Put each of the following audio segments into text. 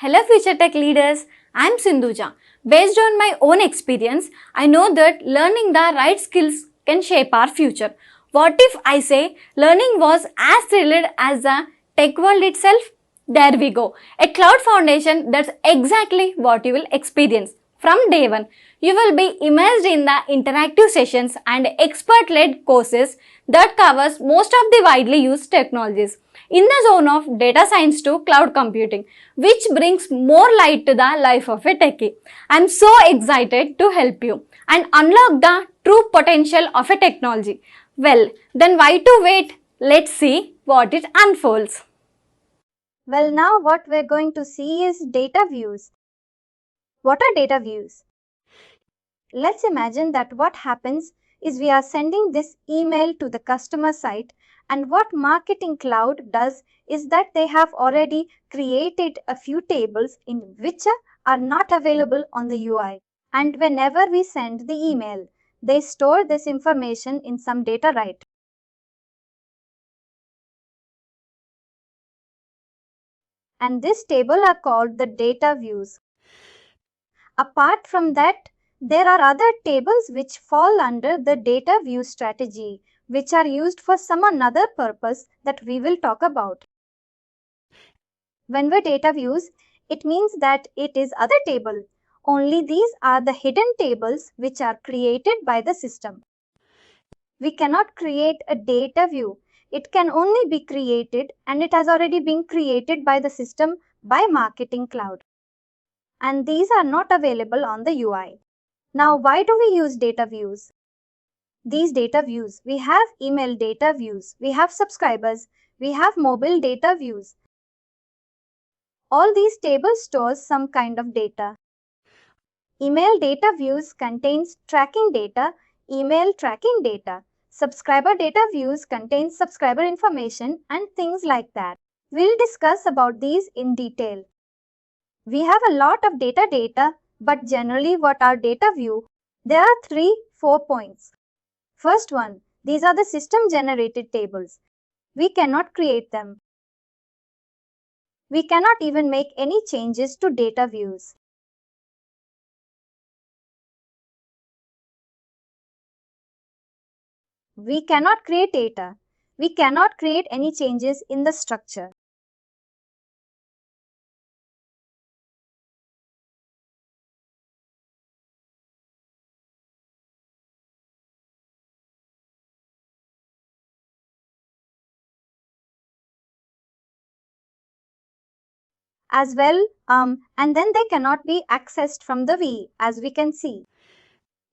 Hello future tech leaders, I am Sindhuja. Based on my own experience, I know that learning the right skills can shape our future. What if I say learning was as thrilled as the tech world itself? There we go. A cloud foundation, that's exactly what you will experience. From day one, you will be immersed in the interactive sessions and expert-led courses that covers most of the widely used technologies in the zone of data science to cloud computing, which brings more light to the life of a techie. I'm so excited to help you and unlock the true potential of a technology. Well, then why to wait? Let's see what it unfolds. Well, now what we're going to see is data views. What are data views? Let's imagine that what happens is we are sending this email to the customer site, and what Marketing Cloud does is that they have already created a few tables in which are not available on the UI. And whenever we send the email, they store this information in some data right. And this table are called the data views. Apart from that, there are other tables which fall under the data view strategy, which are used for some another purpose that we will talk about. When we data views, it means that it is other table. Only these are the hidden tables which are created by the system. We cannot create a data view. It can only be created, and it has already been created by the system by Marketing Cloud. And these are not available on the UI. Now, why do we use data views? These data views, we have email data views, we have subscribers, we have mobile data views. All these tables stores some kind of data. Email data views contains tracking data, email tracking data. Subscriber data views contains subscriber information and things like that. We'll discuss about these in detail. We have a lot of data, but generally what are data view? There are 4 points. First one, these are the system generated tables. We cannot create them. We cannot even make any changes to data views. We cannot create data. We cannot create any changes in the structure. As well, and then they cannot be accessed from the V, as we can see.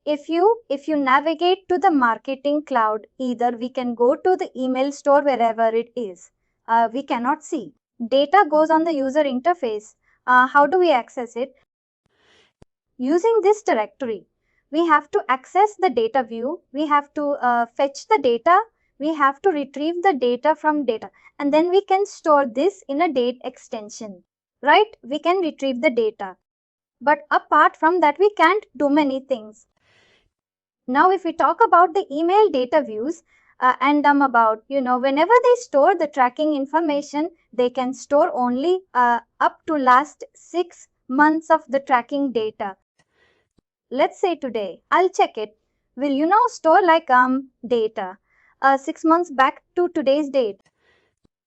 If you navigate to the Marketing Cloud, either we can go to the email store wherever it is. We cannot see. Data goes on the user interface. How do we access it? Using this directory. We have to access the data view. We have to fetch the data. We have to retrieve the data from data. And then we can store this in a date extension. Right? We can retrieve the data. But apart from that, we can't do many things. Now, if we talk about the email data views, about, whenever they store the tracking information, they can store only up to last 6 months of the tracking data. Let's say today, I'll check it. Will you now store like data 6 months back to today's date?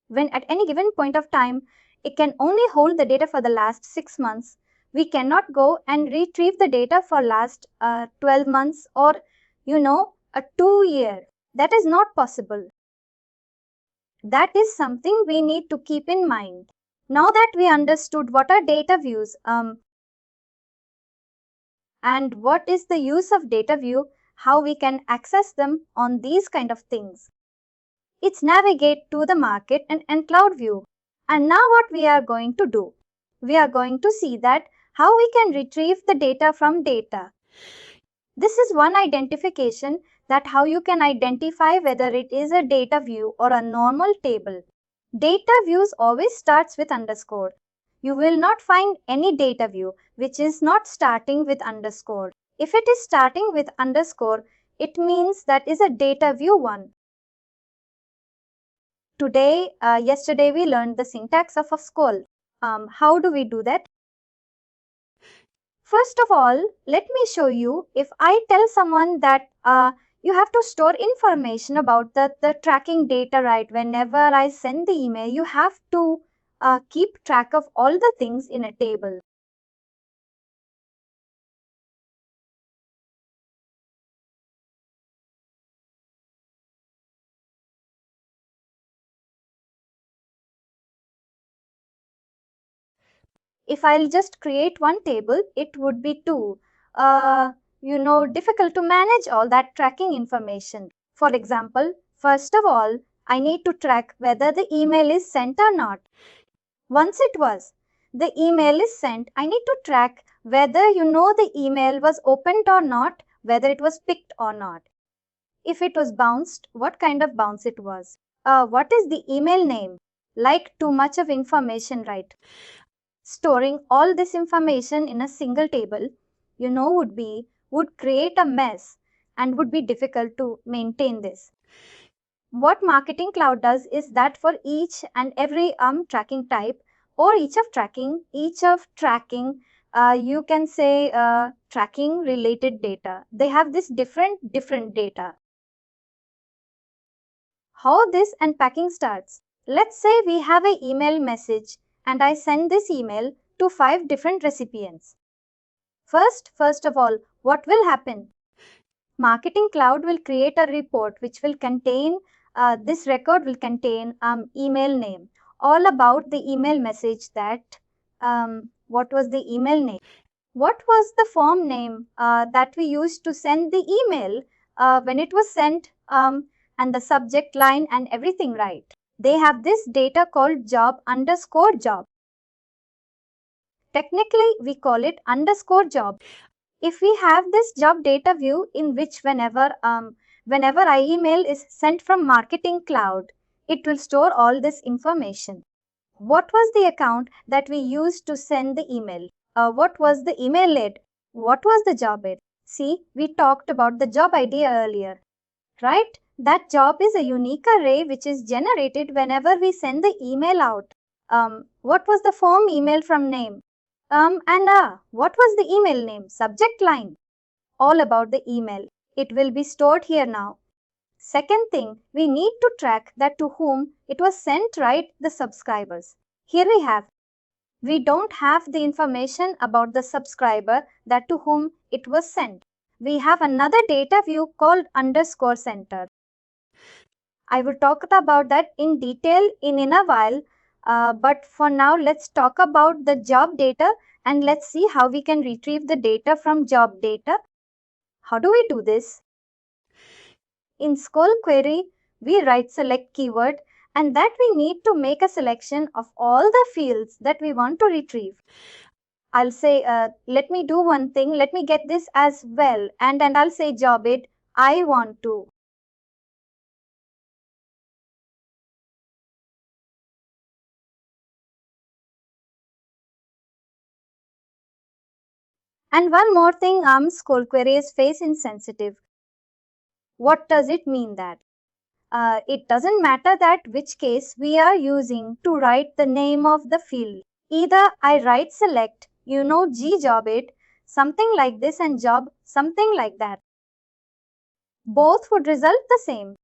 When at any given point of time, it can only hold the data for the last 6 months. We cannot go and retrieve the data for last 12 months or, a 2 year. That is not possible. That is something we need to keep in mind. Now that we understood what are data views and what is the use of data view, how we can access them on these kind of things. It's navigate to the market and cloud view. And now what we are going to do? We are going to see that how we can retrieve the data from data. This is one identification that how you can identify whether it is a data view or a normal table. Data views always starts with underscore. You will not find any data view which is not starting with underscore. If it is starting with underscore, it means that is a data view one. Yesterday we learned the syntax of a SQL. How do we do that? First of all, let me show you. If I tell someone that you have to store information about the tracking data, right? Whenever I send the email, you have to keep track of all the things in a table. If I'll just create one table, it would be too, difficult to manage all that tracking information. For example, first of all, I need to track whether the email is sent or not. Once the email is sent, I need to track whether the email was opened or not, whether it was picked or not. If it was bounced, what kind of bounce it was. What is the email name? Like too much of information, right? Storing all this information in a single table, would create a mess and would be difficult to maintain this. What Marketing Cloud does is that for each and every tracking type, or each of tracking, you can say tracking related data. They have this different data. How this unpacking starts. Let's say we have an email message and I send this email to 5 different recipients. First of all, what will happen? Marketing Cloud will create a report which will contain, this record will contain email name, all about the email message that, what was the email name? What was the form name that we used to send the email when it was sent, and the subject line and everything, right? They have this data called job_job. Technically, we call it _job. If we have this job data view in which whenever I email is sent from Marketing Cloud, it will store all this information. What was the account that we used to send the email? What was the email ID? What was the job ID? See, we talked about the job ID earlier, right? That job is a unique array which is generated whenever we send the email out. What was the form email from name? What was the email name? Subject line. All about the email. It will be stored here now. Second thing, we need to track that to whom it was sent, right? The subscribers. Here we have. We don't have the information about the subscriber that to whom it was sent. We have another data view called _center. I will talk about that in detail in a while. But for now, let's talk about the job data and let's see how we can retrieve the data from job data. How do we do this? In SQL Query, we write select keyword and that we need to make a selection of all the fields that we want to retrieve. I'll say, let me do one thing. Let me get this as well. And I'll say job it. I want to. And one more thing, SQL Query is face insensitive. What does it mean that? It doesn't matter that which case we are using to write the name of the field. Either I write select, G job it, something like this, and job, something like that. Both would result the same.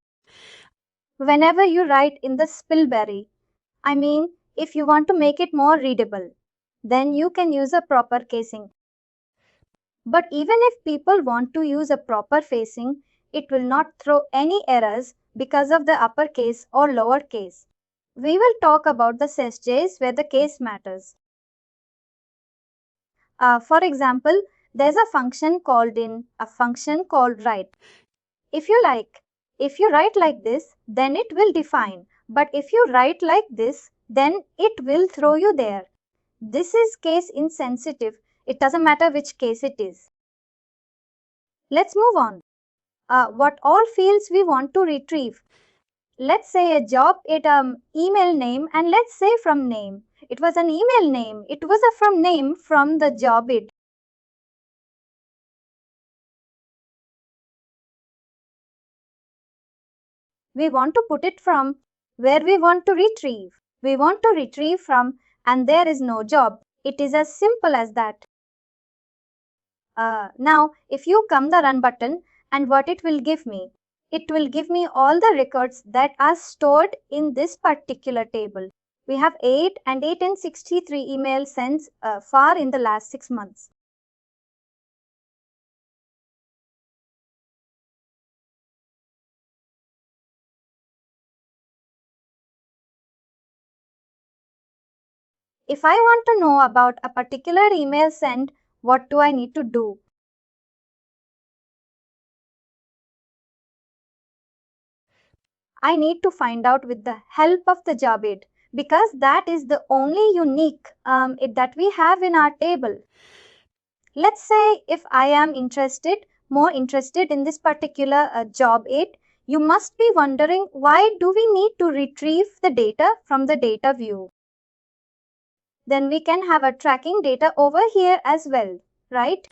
Whenever you write in the spillberry, if you want to make it more readable, then you can use a proper casing. But even if people want to use a proper facing, it will not throw any errors because of the uppercase or lowercase. We will talk about the SSJS where the case matters. For example, there's a function called write. If you write like this, then it will define. But if you write like this, then it will throw you there. This is case insensitive. It doesn't matter which case it is. Let's move on. What all fields we want to retrieve. Let's say a job, email name, and let's say from name. It was an email name. It was a from name from the job it. We want to put it from where we want to retrieve. We want to retrieve from and there is no job. It is as simple as that. Now, if you come the run button, and what it will give me? It will give me all the records that are stored in this particular table. We have 8 and 63 email sends far in the last 6 months. If I want to know about a particular email sent, what do I need to do? I need to find out with the help of the job aid, because that is the only unique that we have in our table. Let's say if I am more interested in this particular job aid, you must be wondering, why do we need to retrieve the data from the data view? Then we can have a tracking data over here as well, right?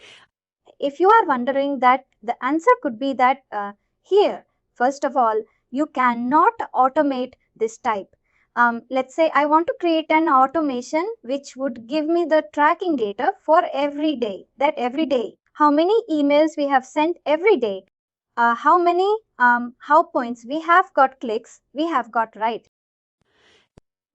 If you are wondering that, the answer could be that here, first of all, you cannot automate this type. Let's say I want to create an automation which would give me the tracking data for every day, how many emails we have sent every day, how points we have got clicks, we have got, right?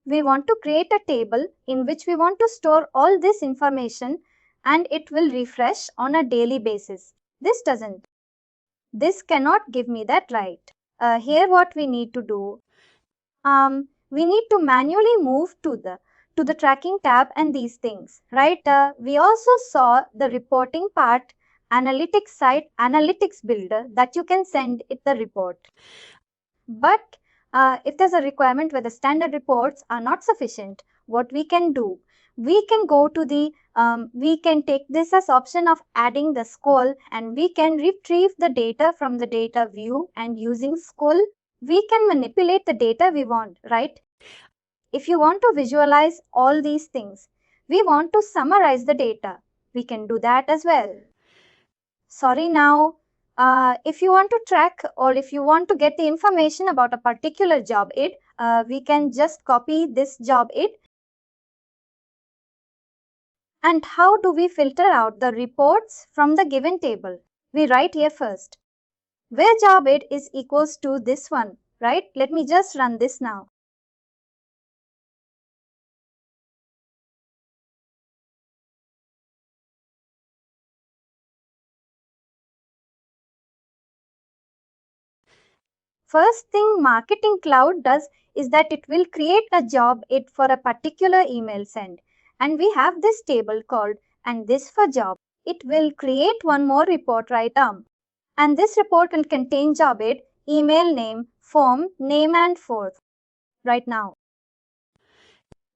We want to create a table in which we want to store all this information, and it will refresh on a daily basis. This cannot give me that, right? Here what we need to do, we need to manually move to the tracking tab and these things, right? We also saw the reporting part, analytics side, analytics builder, that you can send it the report. But if there's a requirement where the standard reports are not sufficient, what we can do, we can go to the, we can take this as option of adding the SQL, and we can retrieve the data from the data view, and using SQL, we can manipulate the data we want, right? If you want to visualize all these things, we want to summarize the data, we can do that as well. Sorry, now, if you want to track, or if you want to get the information about a particular job aid, we can just copy this job aid. And how do we filter out the reports from the given table? We write here first, where job aid is equals to this one, right? Let me just run this now. First thing Marketing Cloud does is that it will create a job aid for a particular email send. And we have this table called and this for job. It will create one more report right arm. And this report will contain job aid, email name, form, name and forth right now.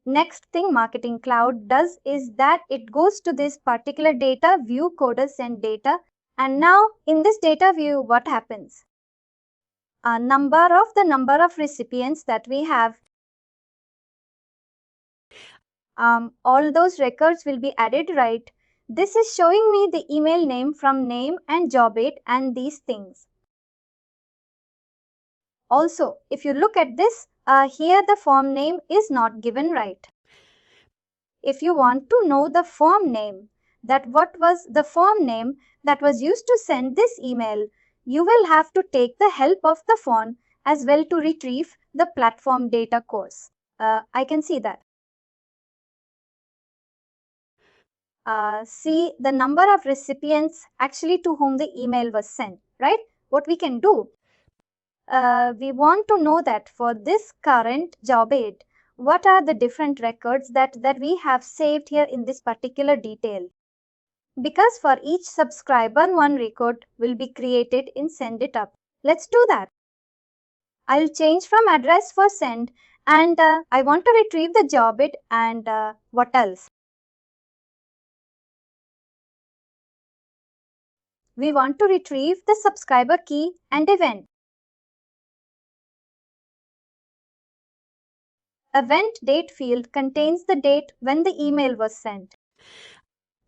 Next thing Marketing Cloud does is that it goes to this particular data view coder send data. And now in this data view, what happens? A number of recipients that we have, all those records will be added, right? This is showing me the email name from name and job aid and these things. Also, if you look at this, here the form name is not given, right? If you want to know the form name, that what was the form name that was used to send this email, you will have to take the help of the phone as well to retrieve the platform data course. I can see that. See the number of recipients actually to whom the email was sent, right? What we can do, we want to know that for this current job aid, what are the different records that we have saved here in this particular detail. Because for each subscriber, one record will be created in Send It Up. Let's do that. I'll change from address for send, and I want to retrieve the job aid and what else? We want to retrieve the subscriber key and event. Event date field contains the date when the email was sent.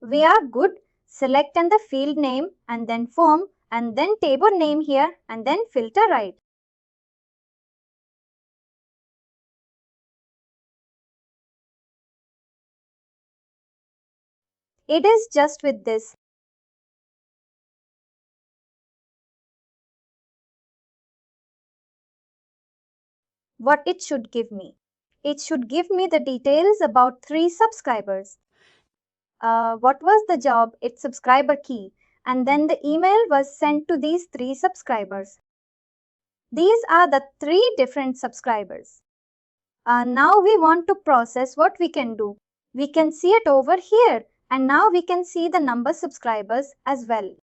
We are good. Select and the field name and then form and then table name here and then filter right. It is just with this. What it should give me. It should give me the details about 3 subscribers. What was the job, its subscriber key, and then the email was sent to these 3 subscribers. These are the 3 different subscribers. Now we want to process what we can do. We can see it over here, and now we can see the number subscribers as well.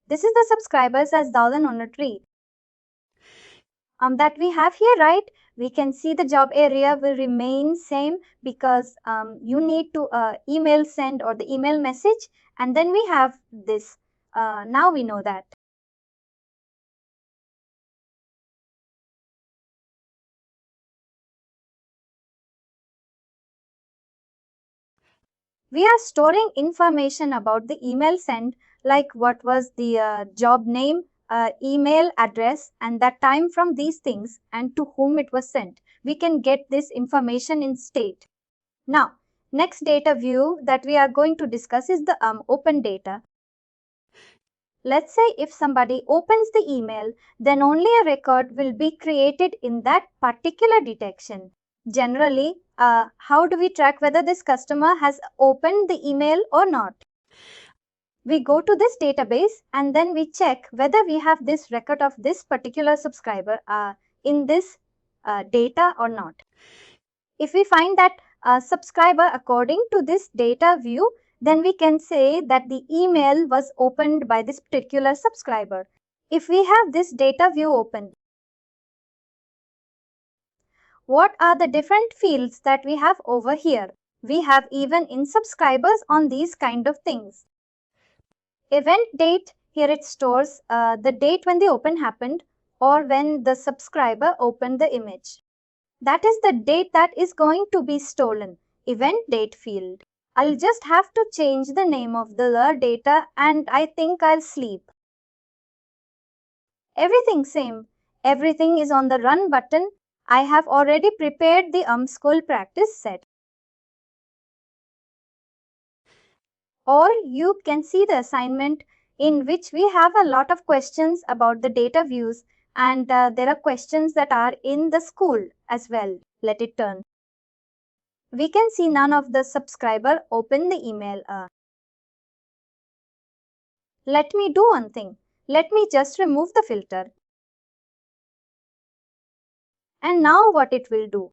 This is the subscribers as 1000 on a tree. That we have here, right? We can see the job area will remain same because you need to email send or the email message, and then we have this. Now we know that. We are storing information about the email sent, like what was the job name, email address, and that time from these things and to whom it was sent. We can get this information in state. Now, next data view that we are going to discuss is the open data. Let's say if somebody opens the email, then only a record will be created in that particular detection. Generally, how do we track whether this customer has opened the email or not? We go to this database and then we check whether we have this record of this particular subscriber in this data or not. If we find that subscriber according to this data view, then we can say that the email was opened by this particular subscriber. If we have this data view open, what are the different fields that we have over here? We have even in subscribers on these kind of things. Event date, here it stores the date when the open happened or when the subscriber opened the image. That is the date that is going to be stolen, event date field. I'll just have to change the name of the data and I think I'll sleep. Everything same. Everything is on the run button. I have already prepared the school practice set. Or you can see the assignment in which we have a lot of questions about the data views, and there are questions that are in the school as well. Let it turn. We can see none of the subscriber open the email. Let me do one thing. Let me just remove the filter. And now what it will do?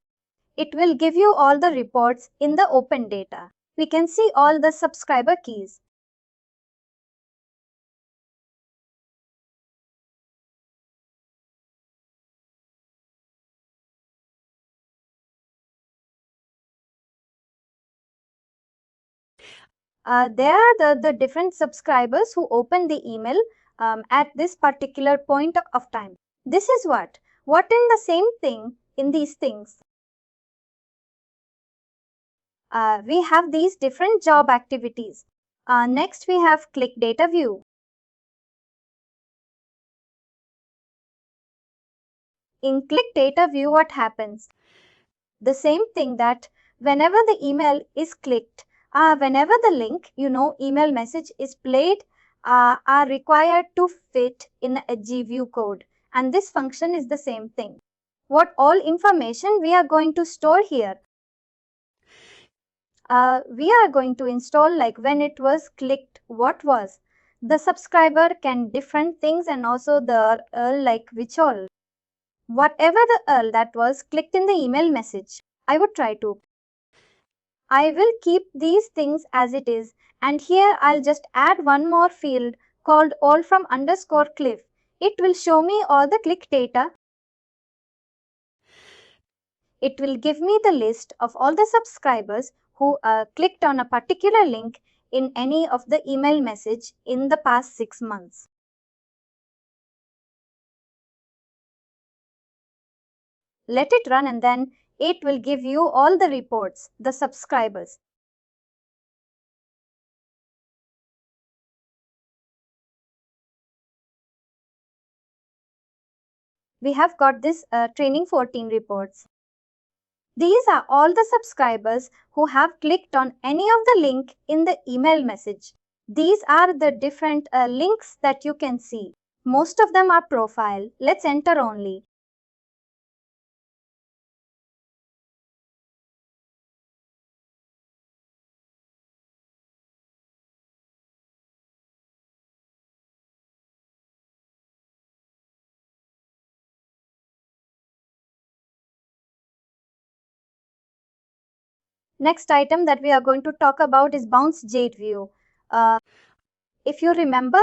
It will give you all the reports in the open data. We can see all the subscriber keys. There are the different subscribers who open the email at this particular point of time. This is what in the same thing in these things. We have these different job activities. Next we have click data view. In click data view, what happens? The same thing that whenever the email is clicked, whenever the link, email message is played, are required to fit in a GView code. And this function is the same thing. What all information we are going to store here? We are going to install like when it was clicked, what was. The subscriber can different things and also the like which all. Whatever the URL that was clicked in the email message, I would try to. I will keep these things as it is, and here I'll just add one more field called all from _cliff. It will show me all the click data. It will give me the list of all the subscribers who clicked on a particular link in any of the email message in the past 6 months. Let it run and then it will give you all the reports, the subscribers. we have got this training 14 reports. These are all the subscribers who have clicked on any of the link in the email message. These are the different links that you can see. Most of them are profile. Let's enter only. Next item that we are going to talk about is bounce Jade view. If you remember,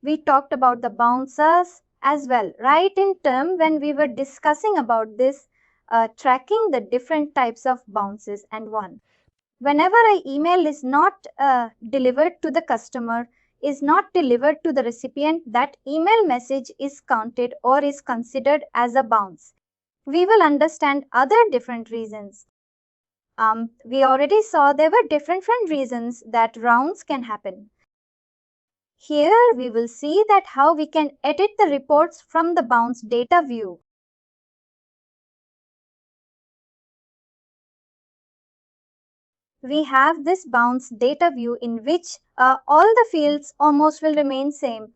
we talked about the bouncers as well, right in term when we were discussing about this, tracking the different types of bounces and one. Whenever an email is not delivered to the customer, is not delivered to the recipient, that email message is counted or is considered as a bounce. We will understand other different reasons. We already saw there were different reasons that rounds can happen. Here we will see that how we can edit the reports from the bounce data view. We have this bounce data view in which all the fields almost will remain same.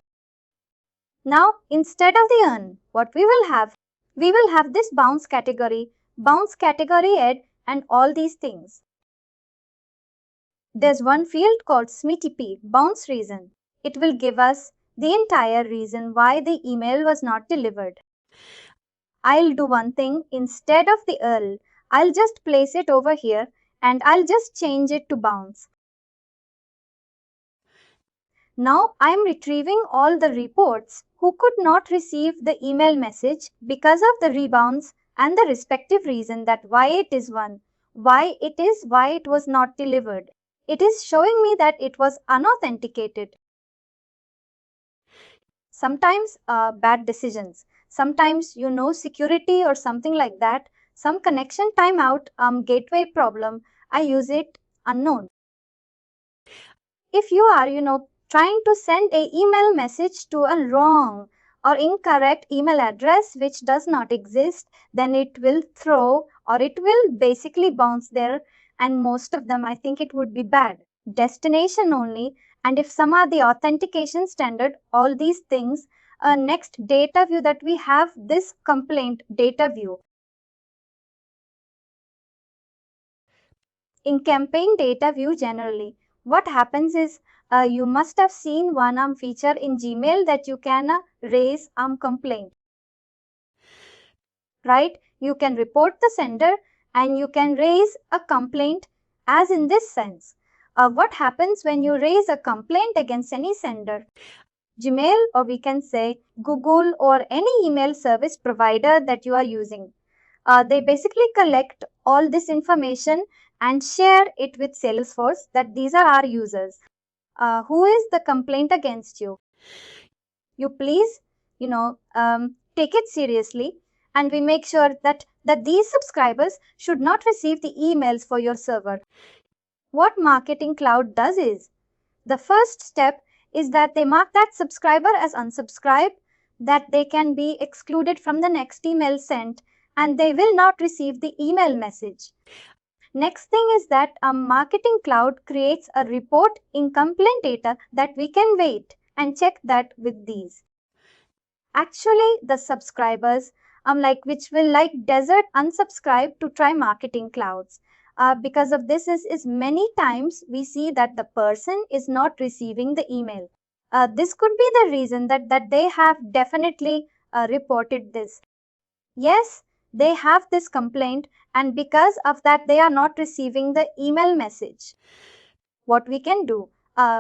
Now instead of the earn, what we will have this bounce category add, and all these things. There's one field called SMTP, bounce reason. It will give us the entire reason why the email was not delivered. I'll do one thing. Instead of the URL, I'll just place it over here and I'll just change it to bounce. Now I'm retrieving all the reports who could not receive the email message because of the rebounds and the respective reason that why it is one, why it was not delivered. It is showing me that it was unauthenticated. Sometimes bad decisions, sometimes security or something like that, some connection timeout, gateway problem, I use it unknown. If you are trying to send a email message to a wrong or incorrect email address which does not exist, then it will throw or it will basically bounce there, and most of them I think it would be bad. Destination only, and if some are the authentication standard, all these things. Next data view that we have, this complaint data view. In campaign data view generally, what happens is you must have seen one feature in Gmail that you can raise complaint. Right? You can report the sender and you can raise a complaint as in this sense. What happens when you raise a complaint against any sender? Gmail, or we can say Google or any email service provider that you are using. They basically collect all this information and share it with Salesforce that these are our users. Who is the complaint against you? You please, take it seriously, and we make sure that these subscribers should not receive the emails for your server. What Marketing Cloud does is, the first step is that they mark that subscriber as unsubscribed, that they can be excluded from the next email sent, and they will not receive the email message. Next thing is that Marketing Cloud creates a report in complaint data that we can wait and check that with these. Actually, the subscribers which will like desert unsubscribe to try Marketing Clouds. Because of this is many times we see that the person is not receiving the email. This could be the reason that they have definitely reported this. Yes, they have this complaint, and because of that they are not receiving the email message. What we can do?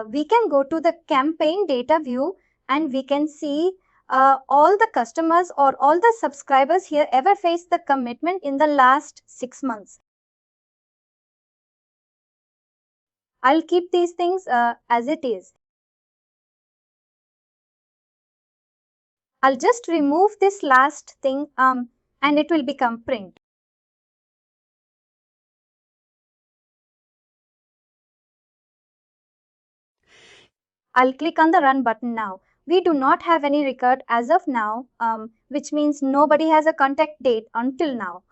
We can go to the campaign data view and we can see all the customers or all the subscribers here ever faced the commitment in the last 6 months. I'll keep these things as it is. I'll just remove this last thing and it will become print. I'll click on the run button now. we do not have any record as of now, which means nobody has a contact date until now.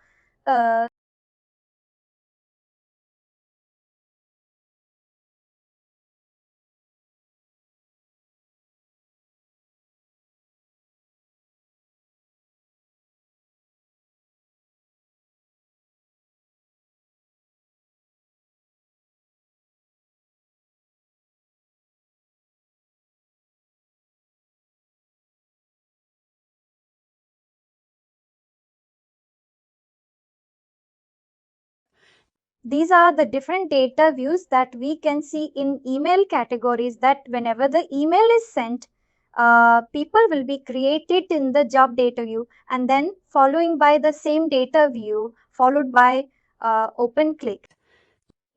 These are the different data views that we can see in email categories, that whenever the email is sent, people will be created in the job data view and then following by the same data view followed by open click.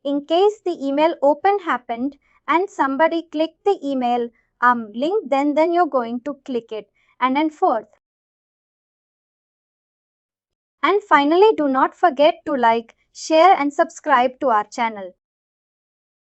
In case the email open happened and somebody clicked the email link, then you're going to click it, and then forth. And finally, do not forget to like, share and subscribe to our channel.